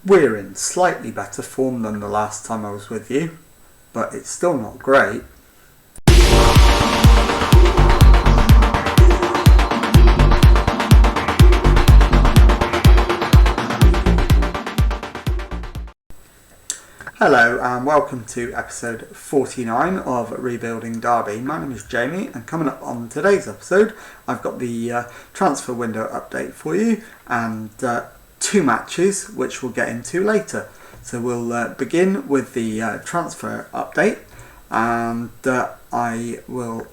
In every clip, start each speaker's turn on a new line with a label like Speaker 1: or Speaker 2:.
Speaker 1: We're in slightly better form than the last time I was with you, but it's still not great. Hello and welcome to episode 49 of Rebuilding Derby. My name is Jamie, and coming up on today's episode I've got the transfer window update for you and two matches which we'll get into later. So we'll begin with the transfer update, and I will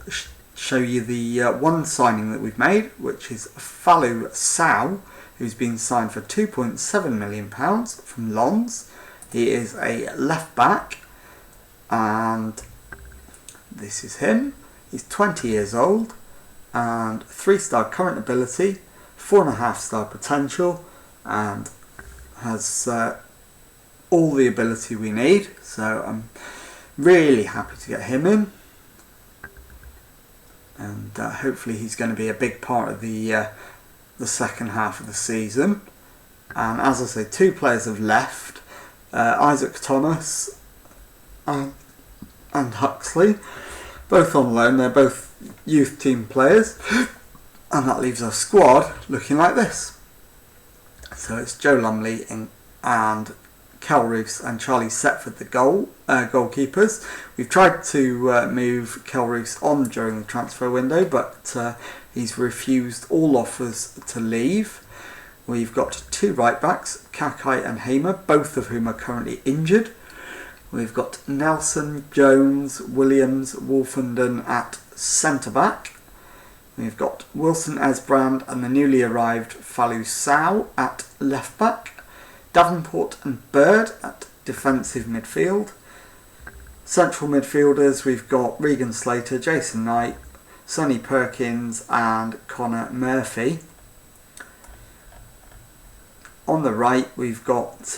Speaker 1: show you the one signing that we've made, which is Falou Sow, who's been signed for £2.7 million from Lens. He is a left back, and this is him. He's 20 years old and 3-star current ability, 4.5-star potential, and has all the ability we need. So I'm really happy to get him in, and hopefully he's going to be a big part of the second half of the season. And as I say, two players have left. Isaac Thomas and Huxley, both on loan. They're both youth team players, and that leaves our squad looking like this. So it's Joe Lumley and Kel Roos and Charlie Setford, the goalkeepers. We've tried to move Kel Roos on during the transfer window, but he's refused all offers to leave. We've got two right backs, Kakai and Hamer, both of whom are currently injured. We've got Nelson, Jones, Williams, Wolfenden at centre back. We've got Wilson Esbrand and the newly arrived Falou Sow at left back. Davenport and Bird at defensive midfield. Central midfielders, we've got Regan Slater, Jason Knight, Sonny Perkins and Connor Murphy. On the right, we've got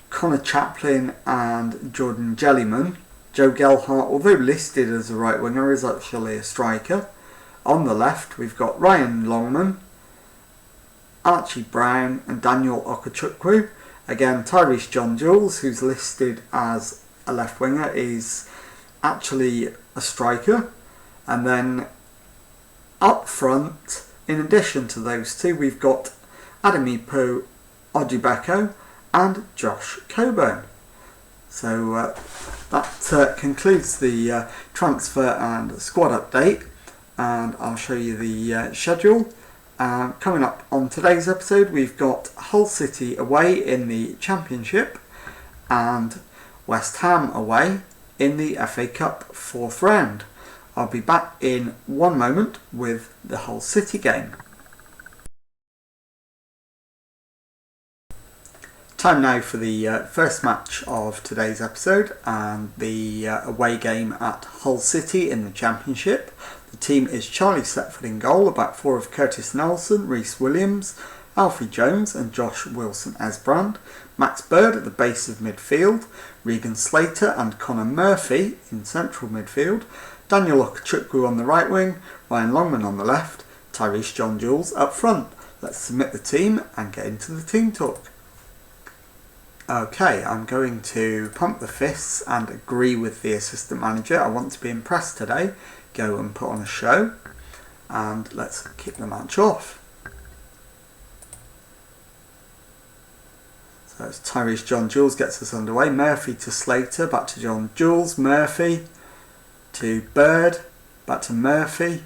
Speaker 1: Connor Chaplin and Jordan Jellyman. Joe Gelhart, although listed as a right winger, is actually a striker. On the left, we've got Ryan Longman, Archie Brown and Daniel Okachukwu. Again, Tyrese John Jules, who's listed as a left winger, is actually a striker. And then up front, in addition to those two, we've got Adamipo Odubeko and Josh Coburn. So that concludes the transfer and squad update, and I'll show you the schedule. Coming up on today's episode, we've got Hull City away in the Championship and West Ham away in the FA Cup 4th round. I'll be back in one moment with the Hull City game. Time now for the first match of today's episode, and the away game at Hull City in the Championship. The team is Charlie Setford in goal, a back four of Curtis Nelson, Rhys Williams, Alfie Jones and Josh Wilson Esbrand, Max Bird at the base of midfield, Regan Slater and Connor Murphy in central midfield, Daniel Okachukwu on the right wing, Ryan Longman on the left, Tyrese John Jules up front. Let's submit the team and get into the team talk. Okay, I'm going to pump the fists and agree with the assistant manager. I want to be impressed today, go and put on a show, and let's kick the match off. So it's Tyrese John Jules gets us underway. Murphy to Slater, back to John Jules, Murphy to Bird, back to Murphy,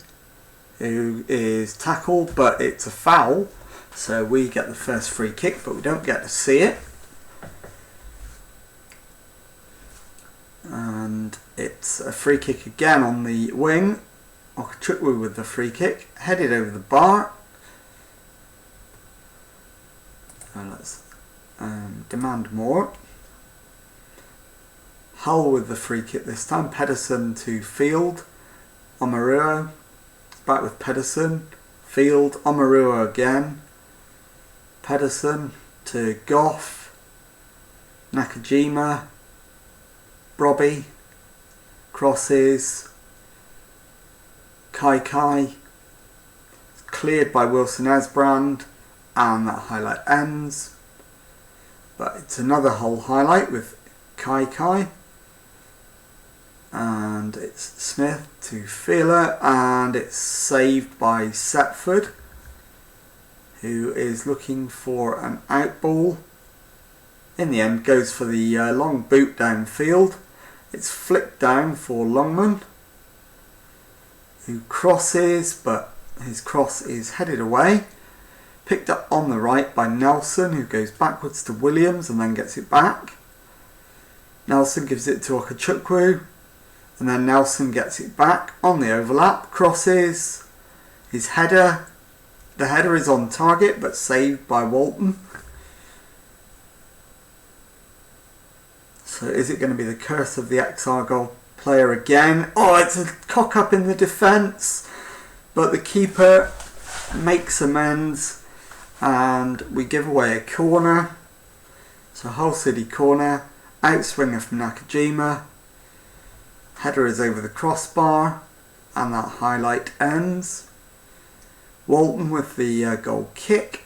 Speaker 1: who is tackled, but it's a foul, so we get the first free kick, but we don't get to see it. And it's a free kick again on the wing. Okachukwu with the free kick, headed over the bar. And let's demand more. Hull with the free kick this time. Pedersen to Field. Omaruo. Back with Pedersen. Field. Omaruo again. Pedersen to Goff. Nakajima. Robbie, crosses, Kai, cleared by Wilson Esbrand, and that highlight ends. But it's another Hull highlight with Kai, and it's Smith to Feeler, and it's saved by Setford, who is looking for an out ball. In the end, goes for the long boot downfield. It's flicked down for Longman, who crosses, but his cross is headed away. Picked up on the right by Nelson, who goes backwards to Williams and then gets it back. Nelson gives it to Okachukwu, and then Nelson gets it back on the overlap, crosses. His header, the header is on target but saved by Walton. So is it going to be the curse of the ex-Argyle player again? Oh, it's a cock up in the defence, but the keeper makes amends and we give away a corner. So Hull City corner, outswinger from Nakajima, header is over the crossbar, and that highlight ends. Walton with the goal kick,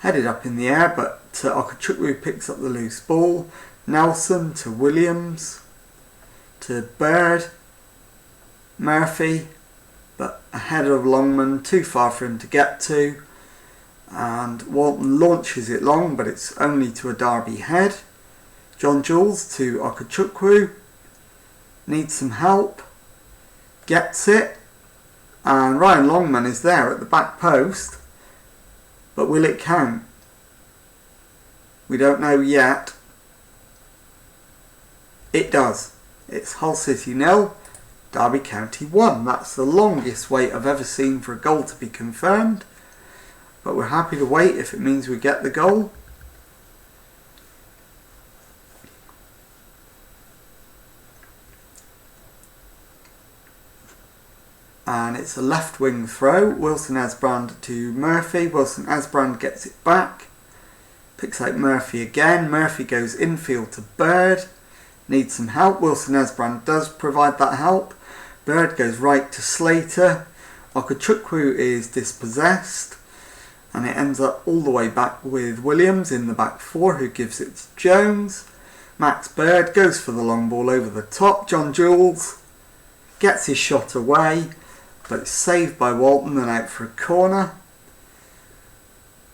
Speaker 1: headed up in the air, but Okachukwu picks up the loose ball. Nelson to Williams, to Bird, Murphy, but ahead of Longman, too far for him to get to, and Walton launches it long, but it's only to a Derby head. John Jules to Okachukwu, needs some help, gets it, and Ryan Longman is there at the back post, but will it count? We don't know yet. It does. It's Hull City 0, Derby County 1. That's the longest wait I've ever seen for a goal to be confirmed. But we're happy to wait if it means we get the goal. And it's a left wing throw. Wilson Esbrand to Murphy. Wilson Esbrand gets it back. Picks out Murphy again. Murphy goes infield to Bird. Needs some help. Wilson Esbrand does provide that help. Bird goes right to Slater. Okachukwu is dispossessed. And it ends up all the way back with Williams in the back four, who gives it to Jones. Max Bird goes for the long ball over the top. John Jules gets his shot away, but it's saved by Walton and out for a corner.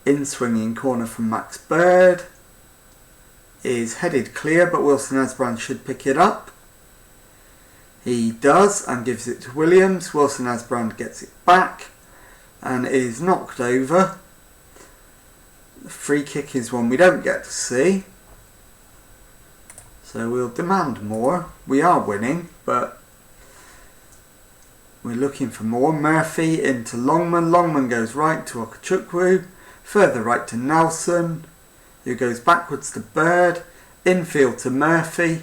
Speaker 1: In swinging corner from Max Bird is headed clear, but Wilson Esbrand should pick it up. He does and gives it to Williams. Wilson Esbrand gets it back and is knocked over. The free kick is one we don't get to see, so we'll demand more. We are winning, but we're looking for more. Murphy into Longman. Longman goes right to Okachukwu. Further right to Nelson, who goes backwards to Bird. Infield to Murphy.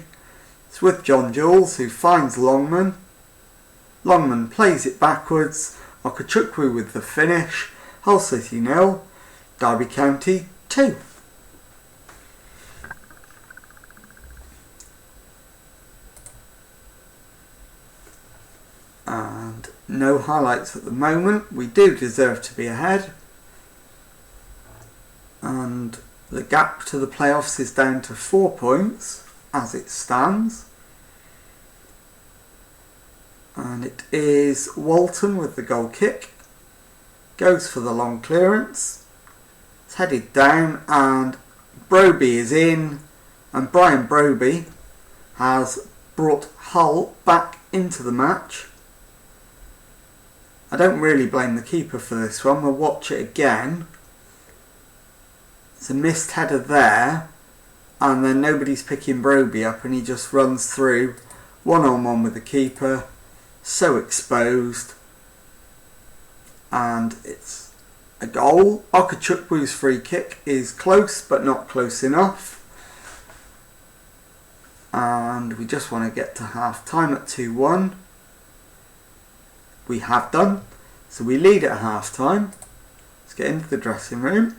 Speaker 1: It's with John Jules, who finds Longman. Longman plays it backwards. Okachukwu with the finish. Hull City 0, Derby County 2. And no highlights at the moment. We do deserve to be ahead. And the gap to the playoffs is down to 4 points as it stands. And it is Walton with the goal kick. Goes for the long clearance. It's headed down and Broby is in. And Brian Broby has brought Hull back into the match. I don't really blame the keeper for this one. We'll watch it again. It's a missed header there, and then nobody's picking Broby up and he just runs through one-on-one with the keeper, so exposed, and it's a goal. Okachukwu's free kick is close but not close enough, and we just want to get to half time at 2-1. We have done, so we lead at half time. Let's get into the dressing room.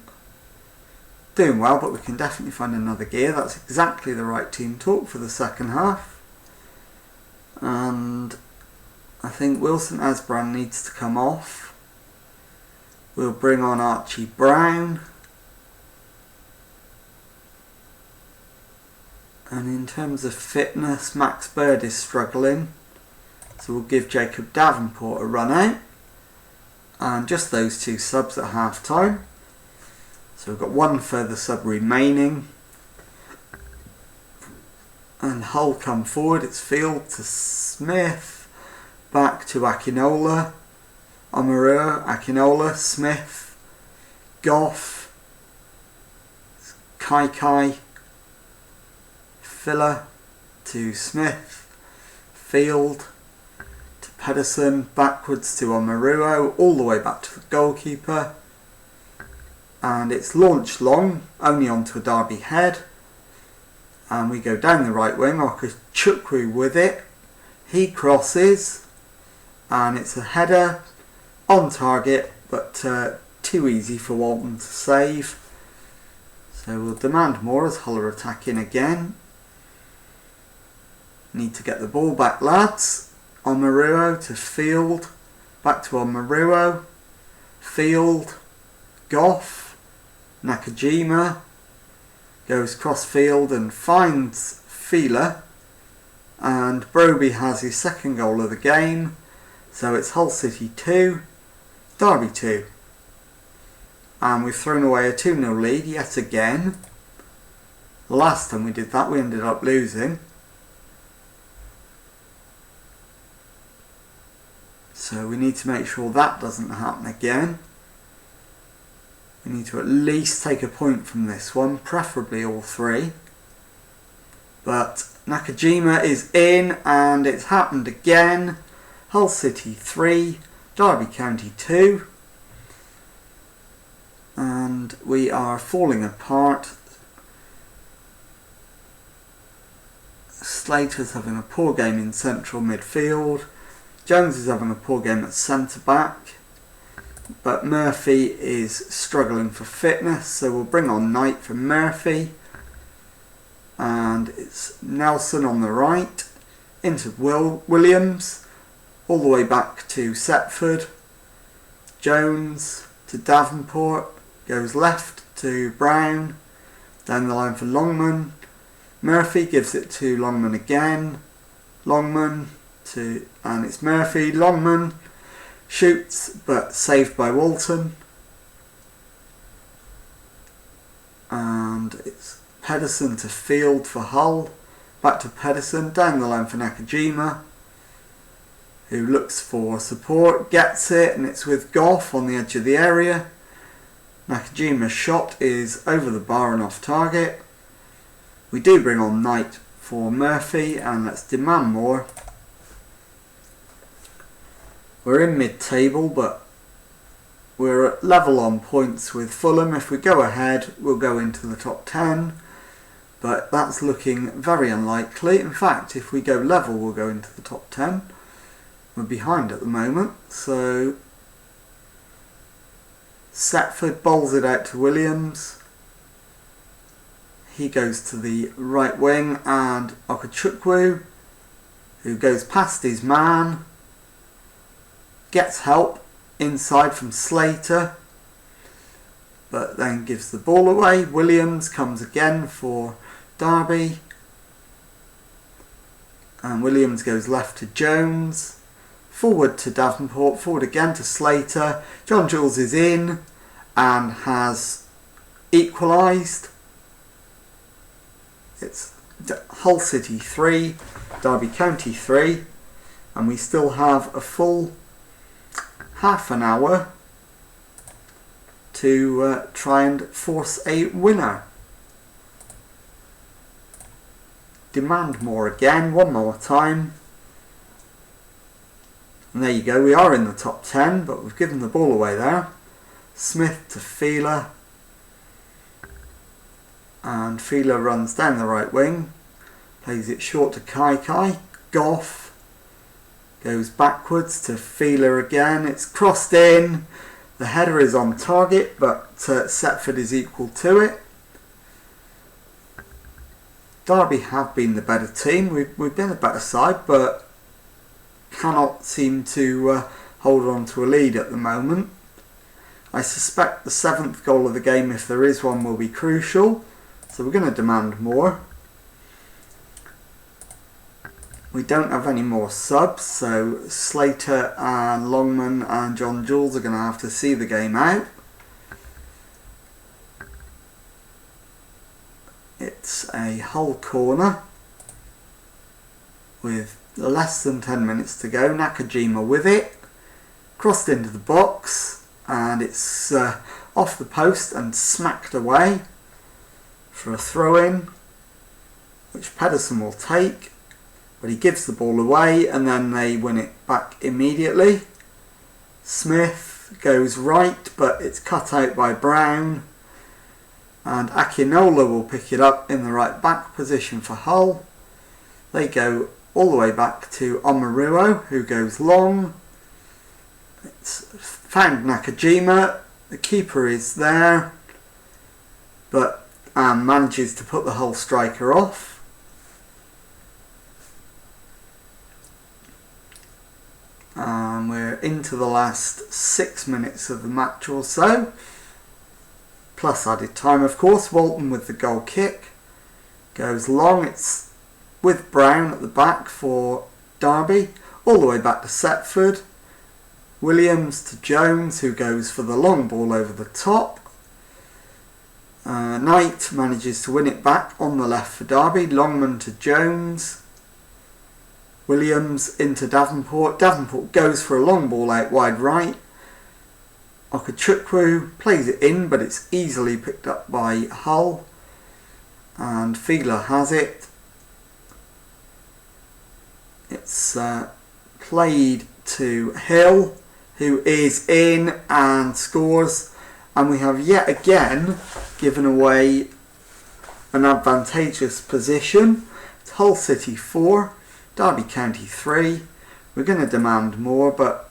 Speaker 1: Doing well, but we can definitely find another gear. That's exactly the right team talk for the second half. And I think Wilson Esbrand needs to come off. We'll bring on Archie Brown. And in terms of fitness, Max Bird is struggling. So we'll give Jacob Davenport a run out. And just those two subs at half time. So we've got one further sub remaining. And Hull come forward. It's Field to Smith. Back to Akinola. Omarua, Akinola, Smith. Goff. Kai. Filler to Smith. Field to Pedersen. Backwards to Omarua. All the way back to the goalkeeper. And it's launched long. Only onto a Derby head. And we go down the right wing, Okachukwu with it. He crosses, and it's a header on target, but too easy for Walton to save. So we'll demand more as Hull are attacking again. Need to get the ball back, lads. Omarua to Field, back to Omarua. Field, Goff, Nakajima. Goes cross field and finds Fila, and Broby has his second goal of the game. So it's Hull City 2, Derby 2. And we've thrown away a 2-0 lead yet again. The last time we did that we ended up losing. So we need to make sure that doesn't happen again. We need to at least take a point from this one, preferably all three. But Nakajima is in, and it's happened again. Hull City 3, Derby County 2. And we are falling apart. Slater's having a poor game in central midfield. Jones is having a poor game at centre back. But Murphy is struggling for fitness, so we'll bring on Knight for Murphy. And it's Nelson on the right, into Williams, all the way back to Setford. Jones to Davenport, goes left to Brown, down the line for Longman. Murphy gives it to Longman again. Longman to, and it's Murphy, Longman. Shoots, but saved by Walton. And it's Pedersen to Field for Hull. Back to Pedersen, down the line for Nakajima, who looks for support, gets it, and it's with Goff on the edge of the area. Nakajima's shot is over the bar and off target. We do bring on Knight for Murphy, and let's demand more. We're in mid-table, but we're at level on points with Fulham. If we go ahead, we'll go into the top 10. But that's looking very unlikely. In fact, if we go level, we'll go into the top 10. We're behind at the moment. So Setford bowls it out to Williams. He goes to the right wing, and Okachukwu, who goes past his man, gets help inside from Slater, but then gives the ball away. Williams comes again for Derby, and Williams goes left to Jones, forward to Davenport, forward again to Slater. John Jules is in and has equalised. It's Hull City 3, Derby County 3, and we still have a full half an hour to try and force a winner. Demand more again, one more time. And there you go, we are in the top 10, but we've given the ball away there. Smith to Fila. And Fila runs down the right wing. Plays it short to Kai. Goff goes backwards to Fila again. It's crossed in. The header is on target, but Setford is equal to it. Derby have been the better team. We've been the better side, but cannot seem to hold on to a lead at the moment. I suspect the 7th goal of the game, if there is one, will be crucial. So we're going to demand more. We don't have any more subs, so Slater and Longman and John Jules are going to have to see the game out. It's a Hull corner with less than 10 minutes to go. Nakajima with it, crossed into the box, and it's off the post and smacked away for a throw-in, which Pedersen will take, but he gives the ball away and then they win it back immediately. Smith goes right, but it's cut out by Brown, and Akinola will pick it up in the right back position for Hull. They go all the way back to Omaruo, who goes long. It's found Nakajima, the keeper is there, but manages to put the Hull striker off. And we're into the last 6 minutes of the match or so, plus added time of course. Walton with the goal kick, goes long, it's with Brown at the back for Derby, all the way back to Setford. Williams to Jones, who goes for the long ball over the top. Knight manages to win it back on the left for Derby. Longman to Jones. Williams into Davenport. Davenport goes for a long ball out wide right. Okachukwu plays it in, but it's easily picked up by Hull. And Fiedler has it. It's played to Hill, who is in and scores. And we have yet again given away an advantageous position. It's Hull City 4, Derby County 3. We're going to demand more, but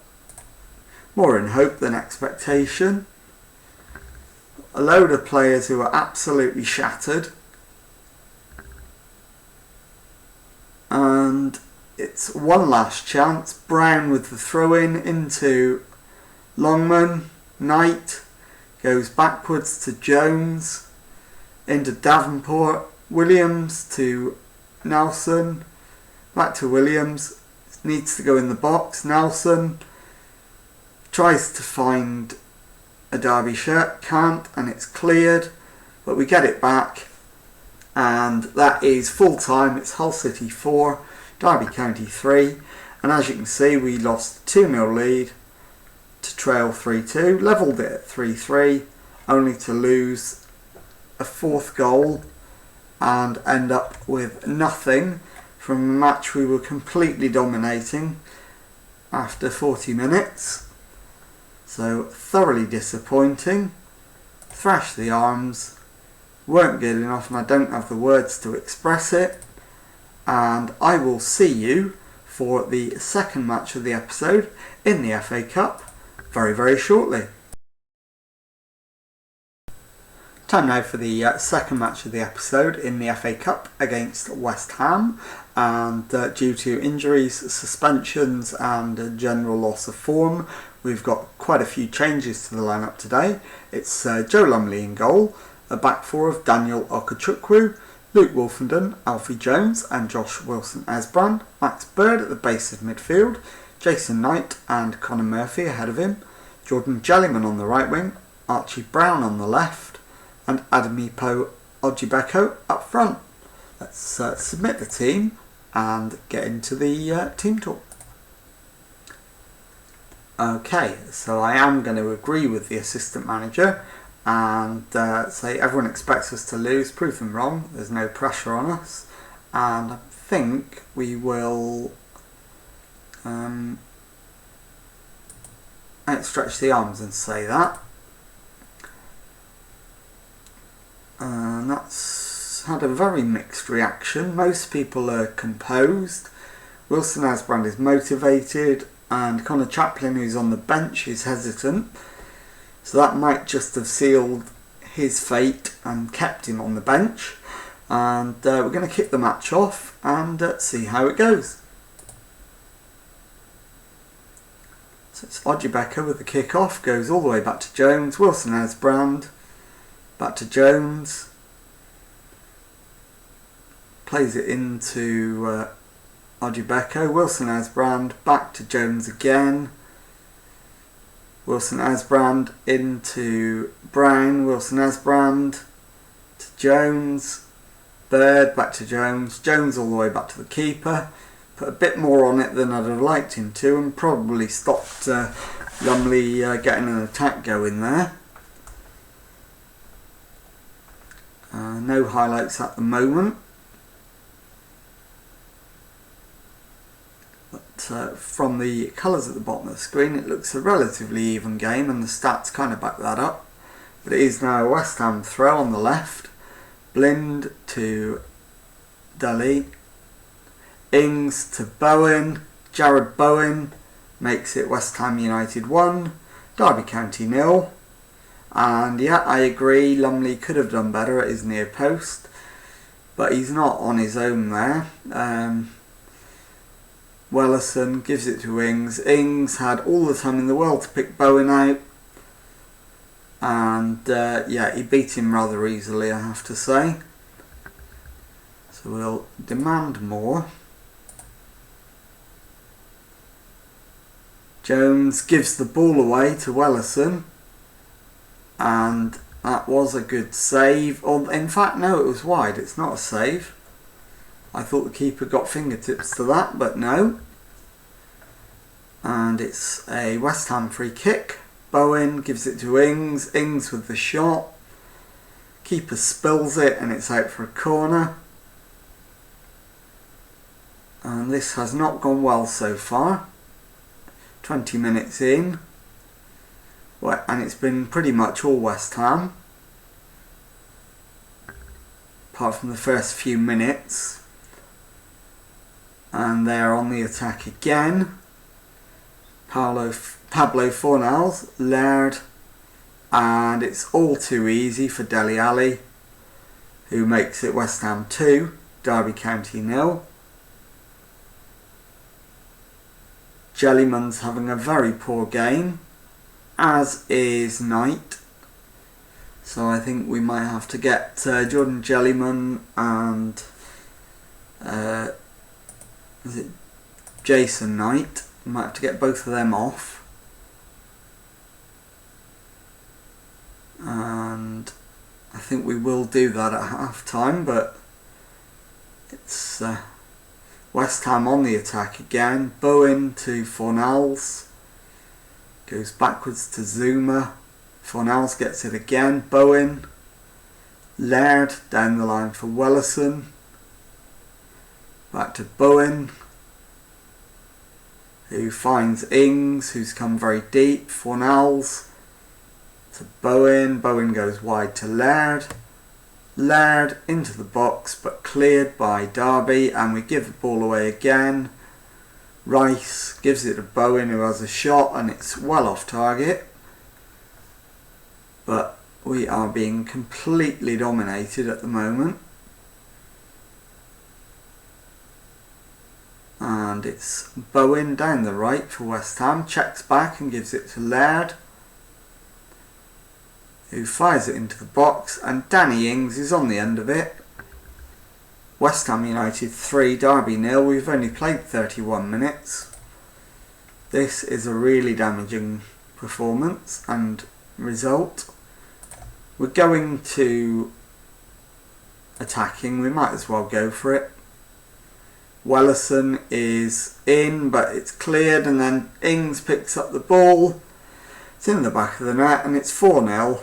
Speaker 1: more in hope than expectation. A load of players who are absolutely shattered. And it's one last chance. Brown with the throw-in into Longman. Knight goes backwards to Jones, into Davenport. Williams to Nelson, back to Williams. Needs to go in the box. Nelson tries to find a Derby shirt, can't, and it's cleared, but we get it back, and that is full time. It's Hull City 4, Derby County 3, and as you can see, we lost a 2-0 lead to trail 3-2, levelled it at 3-3, only to lose a 4th goal and end up with nothing from a match we were completely dominating after 40 minutes. So thoroughly disappointing. Thrashed the arms, weren't good enough, and I don't have the words to express it. And I will see you for the second match of the episode in the FA Cup very, very shortly. Time now for the second match of the episode in the FA Cup against West Ham, and due to injuries, suspensions and general loss of form, we've got quite a few changes to the lineup today. It's Joe Lumley in goal, a back four of Daniel Okachukwu, Luke Wolfenden, Alfie Jones and Josh Wilson-Esbrand, Max Bird at the base of midfield, Jason Knight and Connor Murphy ahead of him, Jordan Jellyman on the right wing, Archie Brown on the left, and Ademipo Ojibeko up front. Let's submit the team and get into the team talk. Okay, so I am going to agree with the assistant manager and say everyone expects us to lose. Prove them wrong. There's no pressure on us, and I think we will outstretch the arms and say that. And that's had a very mixed reaction. Most people are composed. Wilson-Esbrand is motivated, and Connor Chaplin, who's on the bench, is hesitant. So that might just have sealed his fate and kept him on the bench. And we're going to kick the match off and see how it goes. So So it's Ojibeka with the kick-off, goes all the way back to Jones, Wilson-Esbrand, back to Jones, plays it into Ojibeka, Wilson-Esbrand, back to Jones again, Wilson-Esbrand into Brown, Wilson-Esbrand to Jones, Bird back to Jones, Jones all the way back to the keeper. Put a bit more on it than I'd have liked him to, and probably stopped Lumley getting an attack going there. No highlights at the moment. But from the colours at the bottom of the screen, it looks a relatively even game, and the stats kind of back that up. But it is now a West Ham throw on the left. Blind to Dally. Ings to Bowen. Jared Bowen makes it West Ham United 1, Derby County 0. And yeah, I agree, Lumley could have done better at his near post, but he's not on his own there. Wellison gives it to Ings. Ings had all the time in the world to pick Bowen out, and yeah, he beat him rather easily, I have to say. So we'll demand more. Jones gives the ball away to Wellison, and that was a good save. Or in fact, no, it was wide. It's not a save. I thought the keeper got fingertips to that, but no. And it's a West Ham free kick. Bowen gives it to Ings. Ings with the shot. Keeper spills it, and it's out for a corner. And this has not gone well so far. 20 minutes in, and it's been pretty much all West Ham, apart from the first few minutes, and they're on the attack again. Pablo Fornals, Laird, and it's all too easy for Dele Alli, who makes it West Ham 2, Derby County 0. Jellyman's having a very poor game, as is Knight. So I think we might have to get Jordan Jellyman and is it Jason Knight? We might have to get both of them off. And I think we will do that at half time, but it's West Ham on the attack again. Bowen to Fornals. Goes backwards to Zuma. Fornals gets it again. Bowen. Laird down the line for Wellison. Back to Bowen, who finds Ings, who's come very deep. Fornals to Bowen. Bowen goes wide to Laird. Laird into the box, but cleared by Derby, and we give the ball away again. Rice gives it to Bowen, who has a shot, and it's well off target. But we are being completely dominated at the moment. And it's Bowen down the right for West Ham, checks back and gives it to Laird, who fires it into the box, and Danny Ings is on the end of it. West Ham United 3, Derby 0. We've only played 31 minutes. This is a really damaging performance and result. We're going to attacking, we might as well go for it. Wellison is in, but it's cleared, and then Ings picks up the ball. It's in the back of the net, and it's 4-0.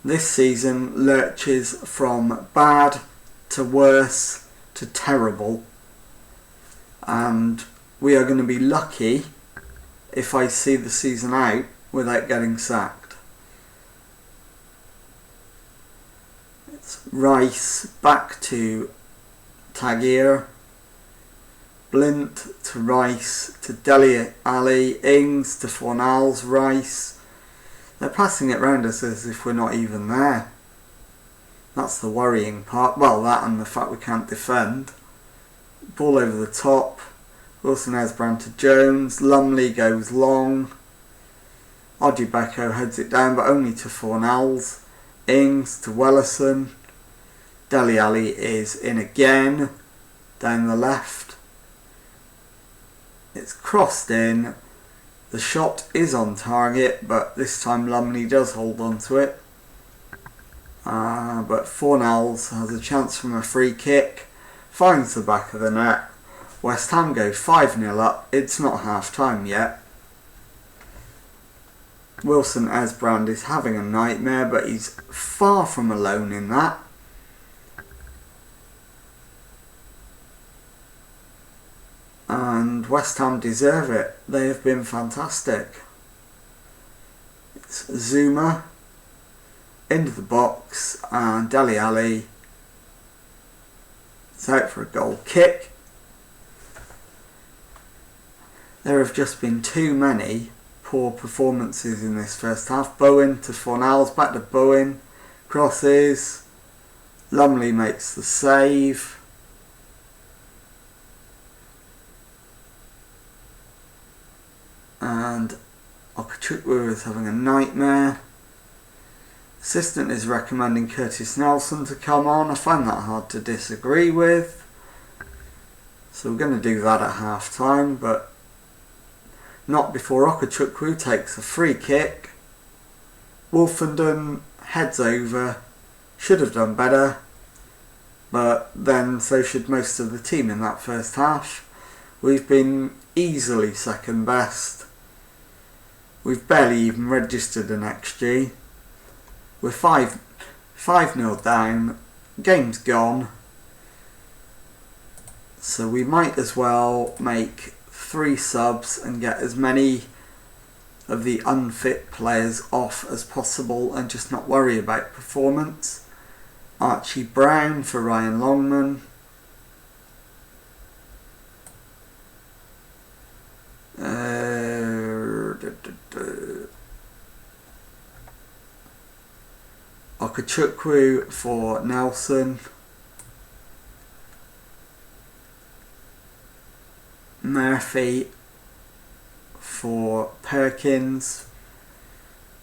Speaker 1: This season lurches from bad to worse to terrible, and we are going to be lucky if I see the season out without getting sacked. It's Rice back to Tagier, Blint to Rice to Dele Alli, Ings to Fornals, Rice. They're passing it round us as if we're not even there. That's the worrying part. Well, that and the fact we can't defend. Ball over the top. Wilson Esbrand to Jones. Lumley goes long. Ojibeko heads it down, but only to Fornals. Ings to Wellison. Dele Alli is in again, down the left. It's crossed in. The shot is on target, but this time Lumley does hold on to it. But Fornals has a chance from a free kick. Finds the back of the net. West Ham go 5-0 up. It's not half time yet. Wilson Esbrand is having a nightmare, but he's far from alone in that. And West Ham deserve it. They have been fantastic. It's Zuma into the box, and Dele Alli is out for a goal kick. There have just been too many poor performances in this first half. Bowen to Fornals, back to Bowen, crosses, Lumley makes the save. And Okechukwu is having a nightmare. Assistant is recommending Curtis Nelson to come on. I find that hard to disagree with. So we're going to do that at half time, but not before Okechukwu takes a free kick. Wolfenden heads over. Should have done better, but then so should most of the team in that first half. We've been easily second best. We've barely even registered an XG. We're 5-0 down. Game's gone. So we might as well make 3 subs and get as many of the unfit players off as possible and just not worry about performance. Archie Brown for Ryan Longman. Okechukwu for Nelson. Murphy for Perkins.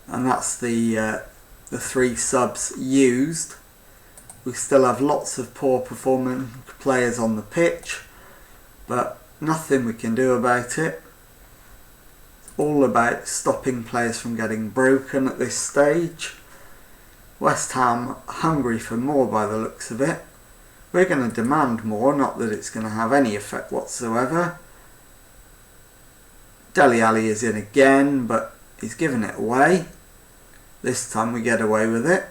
Speaker 1: And that's the 3 subs used. We still have lots of poor performing players on the pitch, but nothing we can do about it. All about stopping players from getting broken at this stage. West Ham hungry for more by the looks of it. We're going to demand more, not that it's going to have any effect whatsoever. Dele Alli is in again, but he's given it away. This time we get away with it.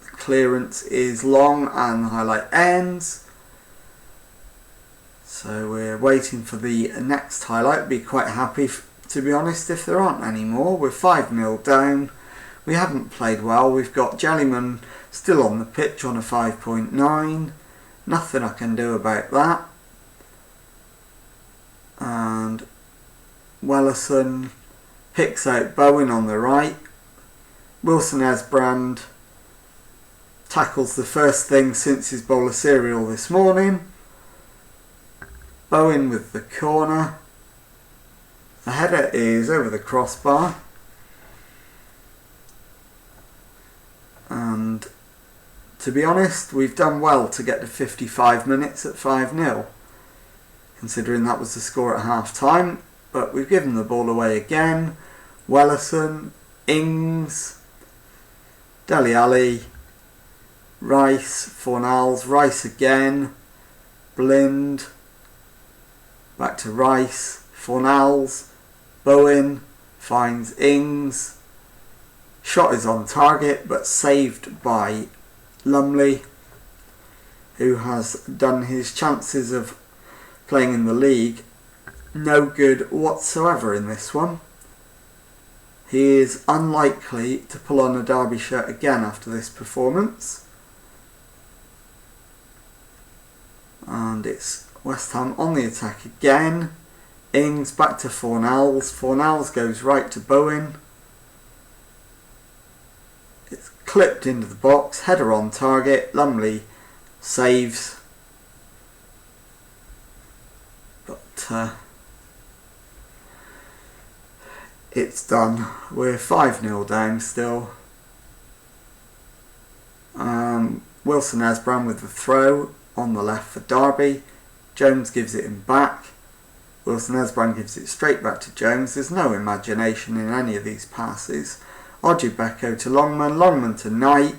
Speaker 1: The clearance is long and the highlight ends. So we're waiting for the next highlight. Be quite happy, to be honest, if there aren't any more. We're 5-0 down. We haven't played well. We've got Jellyman still on the pitch on a 5.9. Nothing I can do about that. And Wellison picks out Bowen on the right. Wilson Esbrand tackles the first thing since his bowl of cereal this morning. Bowen with the corner. The header is over the crossbar. And to be honest, we've done well to get to 55 minutes at 5-0, considering that was the score at half time. But we've given the ball away again. Wellison, Ings, Dele Alli, Rice, Fornals, Rice again, Blind, back to Rice, Fornals, Bowen finds Ings. Shot is on target, but saved by Lumley, who has done his chances of playing in the league no good whatsoever in this one. He is unlikely to pull on a Derby shirt again after this performance. And it's West Ham on the attack again. Ings back to Fornals. Fornals goes right to Bowen. It's clipped into the box. Header on target. Lumley saves. it's done. We're 5-0 down still. Wilson Esbran with the throw on the left for Derby. Jones gives it him back. Wilson Esbran gives it straight back to Jones. There's no imagination in any of these passes. Ojibeko to Longman, Longman to Knight.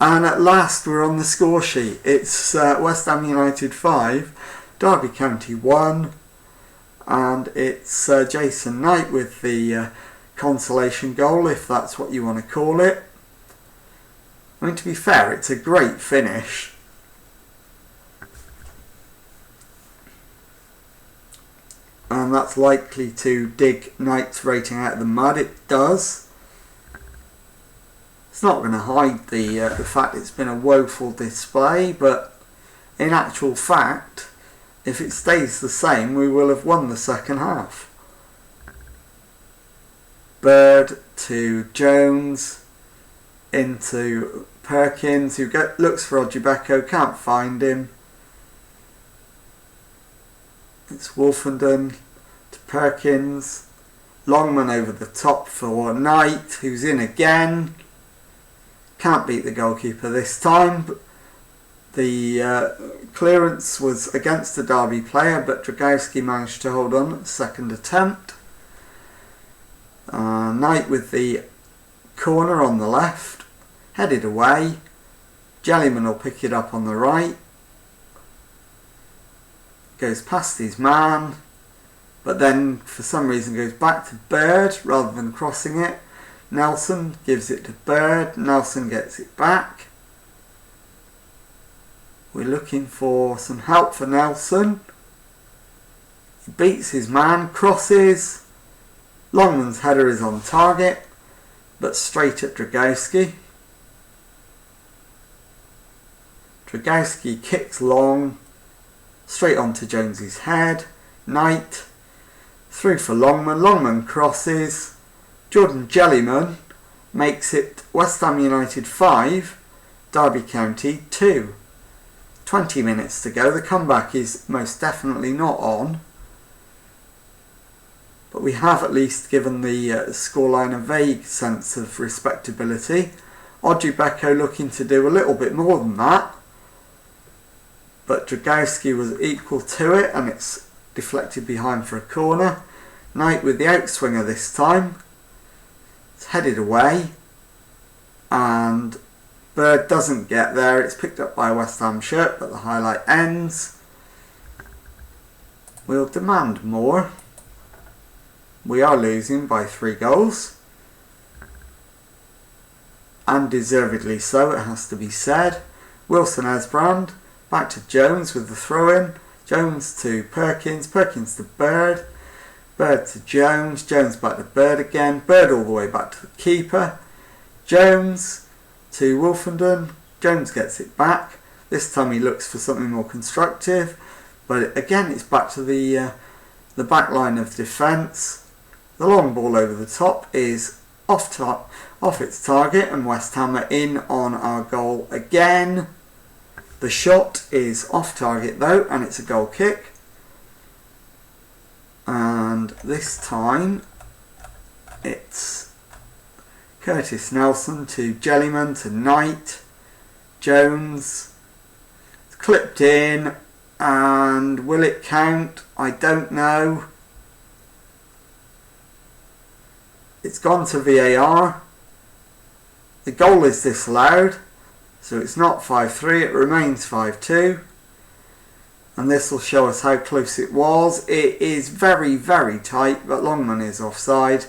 Speaker 1: And at last we're on the score sheet. It's West Ham United 5, Derby County 1. And it's Jason Knight with the consolation goal, if that's what you want to call it. I mean, to be fair, it's a great finish. And that's likely to dig Knight's rating out of the mud. It does. It's not going to hide the fact it's been a woeful display, but in actual fact, if it stays the same, we will have won the second half. Bird to Jones, into Perkins, who looks for Ojibeko, can't find him. It's Wolfenden to Perkins, Longman over the top for Knight, who's in again. Can't beat the goalkeeper this time. But the clearance was against the Derby player, but Dragowski managed to hold on at the second attempt. Knight with the corner on the left, headed away. Jellyman will pick it up on the right. Goes past his man, but then for some reason goes back to Bird rather than crossing it. Nelson gives it to Bird. Nelson gets it back. We're looking for some help for Nelson. He beats his man, crosses. Longman's header is on target, but straight at Dragowski. Dragowski kicks long, straight onto Jones's head. Knight through for Longman. Longman crosses. Jordan Jellyman makes it West Ham United 5, Derby County 2. 20 minutes to go. The comeback is most definitely not on, but we have at least given the scoreline a vague sense of respectability. Ojibeko looking to do a little bit more than that, but Dragowski was equal to it, and it's deflected behind for a corner. Knight with the outswinger this time. It's headed away, and Bird doesn't get there. It's picked up by a West Ham shirt, but the highlight ends. We'll demand more. We are losing by 3 goals. And deservedly so, it has to be said. Wilson Esbrand, back to Jones with the throw-in. Jones to Perkins, Perkins to Bird. Bird to Jones, Jones back to Bird again, Bird all the way back to the keeper. Jones to Wolfenden, Jones gets it back. This time he looks for something more constructive, but again it's back to the back line of defence. The long ball over the top is off its target, and West Ham are in on our goal again. The shot is off target though, and it's a goal kick. And this time it's Curtis Nelson to Jellyman to Knight. Jones. It's clipped in, and will it count? I don't know. It's gone to VAR. The goal is disallowed, so it's not 5-3, it remains 5-2. And this will show us how close it was. It is very, very tight, but Longman is offside.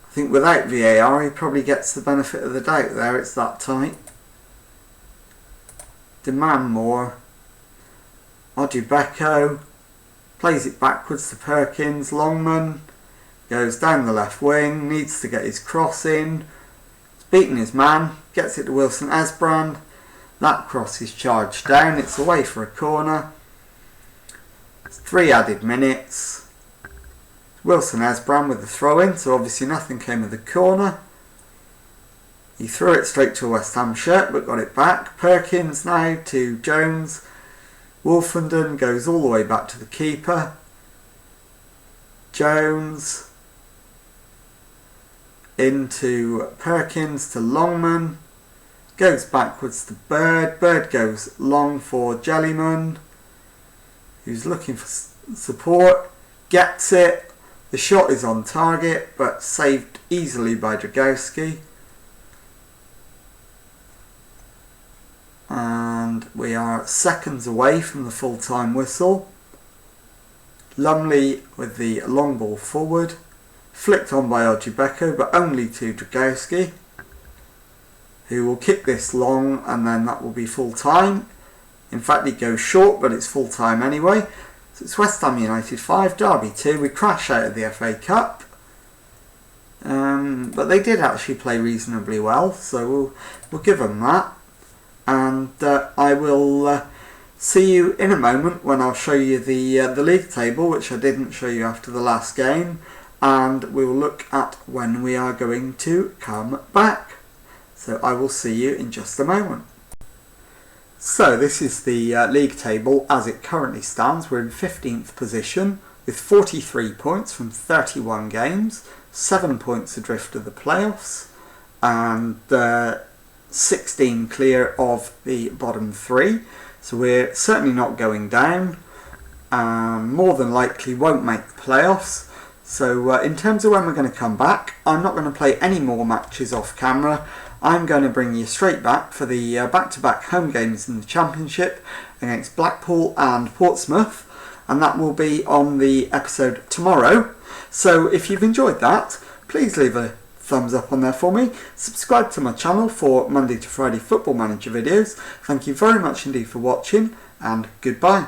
Speaker 1: I think without VAR, he probably gets the benefit of the doubt there. It's that tight. Demand more. Ojibeko plays it backwards to Perkins. Longman goes down the left wing, needs to get his cross in. He's beaten his man, gets it to Wilson Esbrand. That cross is charged down, it's away for a corner. It's 3 added minutes. Wilson Esbrand with the throw in, so obviously nothing came of the corner. He threw it straight to a West Ham shirt but got it back. Perkins now to Jones. Wolfenden goes all the way back to the keeper. Jones into Perkins to Longman. Goes backwards to Bird. Bird goes long for Jellyman, who's looking for support. Gets it. The shot is on target, but saved easily by Dragowski. And we are seconds away from the full-time whistle. Lumley with the long ball forward. Flicked on by Ojibeko, but only to Dragowski, who will kick this long, and then that will be full-time. In fact, it goes short, but it's full-time anyway. So it's West Ham United 5, Derby 2. We crash out of the FA Cup. But they did actually play reasonably well, so we'll give them that. And I will see you in a moment when I'll show you the league table, which I didn't show you after the last game. And we will look at when we are going to come back. So I will see you in just a moment. So this is the league table as it currently stands. We're in 15th position with 43 points from 31 games, 7 points adrift of the playoffs, and 16 clear of the bottom 3. So we're certainly not going down. More than likely won't make the playoffs. So in terms of when we're going to come back, I'm not going to play any more matches off camera. I'm going to bring you straight back for the back-to-back home games in the Championship against Blackpool and Portsmouth, and that will be on the episode tomorrow. So if you've enjoyed that, please leave a thumbs up on there for me. Subscribe to my channel for Monday to Friday Football Manager videos. Thank you very much indeed for watching, and goodbye.